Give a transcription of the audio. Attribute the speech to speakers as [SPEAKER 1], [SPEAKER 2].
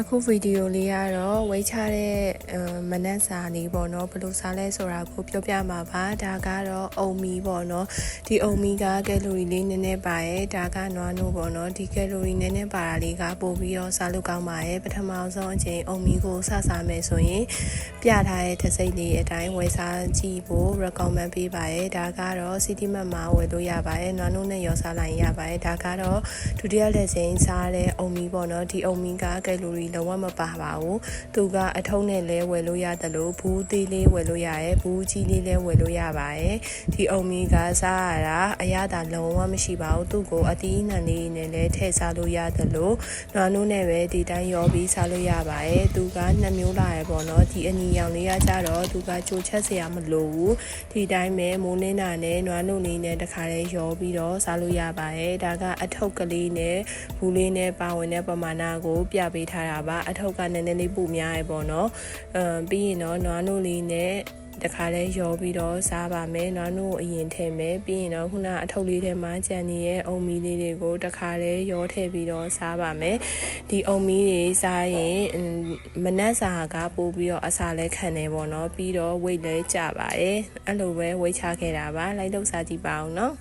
[SPEAKER 1] အခုဗီဒီယိုလေးကတော့ဝေးချတဲ့မနက်စာလေးပေါ့နော်ဘယ်လိုစားလဲဆိုတာကိုပြောပြမှာပါဒါကတော့အုံမီပေါ့နော်ဒီအုံမီကကယ်လိုရီလေးနည်းနည်းပါရဲ့ဒါကနွားနို့ပေါ့နော်ဒီကယ်လိုရီနည်းနည်းပါတာလေးကပို့ပြီးတော့စားလို့ကောင်းပါရဲ့ပထမဆုံးအချိန်အုံမီကိုစစားမယ်ဆိုရင်ပြထားတဲ့တစ်စိမ့်လေးအတိုင်းဝယ်စားကြည့်ဖို့ recommend ပေးပါရဲ့ဒါကတော့ City Mart မှာဝယ်လို့ရပါရဲ့နွားနို့နဲ့ရောစားလိုက်ရပါရဲ့ဒါကတော့ဒုတိယလက်စိမ်းစားတဲ့အုံမီပေါ့နော်ဒီအုံမီကကယ်လိုရီလုံးဝမပါပါဘူးသူကအထုံးနဲ့လဲဝယ်လို့ရတယ်လို့ဘူးသေးလေးဝယ်လို့ရရဲ့ဘူးကြီးလေးလဲဝယ်လို့ရပါရဲ့ဒီအုံမီကစားရတာအရသာလုံးဝမရှိပါဘူးသူကိုအသီးအနှံလေးနဲ့လဲထည့်စားလို့ရတယ်လို့နွားနိုးနဲ့ပဲဒီတိုင်းရောပြီးစားလို့ရပါရဲ့သူက2မျိုးလာရပေါ့နော်ဒီအနီရောင်လေးကကြတော့သူကကြိုချက်စရာမလိုဘူးဒီတိုင်းပဲမိုးလင်းတာနဲ့နွားနိုးလေးနဲ့တခါလဲရောပြီးတော့စားလို့ရပါရဲ့ဒါကအထုပ်ကလေးနဲ့ဘူးလေးနဲ့ပါဝင်တဲ့ပမာဏကိုပြပေးထားတာပါအထုပ်ကနည်းနည်းလေးပိုများရပေါ့နော်ပြီးရင်တော့နွားနို့လေးနဲ့တခါလဲရောပြီးတော့စားပါမယ်နွားနို့အရင်ထည့်မယ်ပြီးရင်တော့ခုနအထုပ်လေးထဲမှာကြံနေရဲ့အုံမီလေးတွေကိုတခါလဲရောထည့်ပြီးတော့စားပါမယ်ဒီအုံမီတွေစားရင်မနက်စာကပို့ပြီးတော့အစာလဲခံနေပေါ့နော်ပြီးတော့ weight လဲကျပါရဲ့အဲ့လိုပဲ weight ချခဲ့တာပါလိုက်လို့စားကြည့်ပါအောင်နော်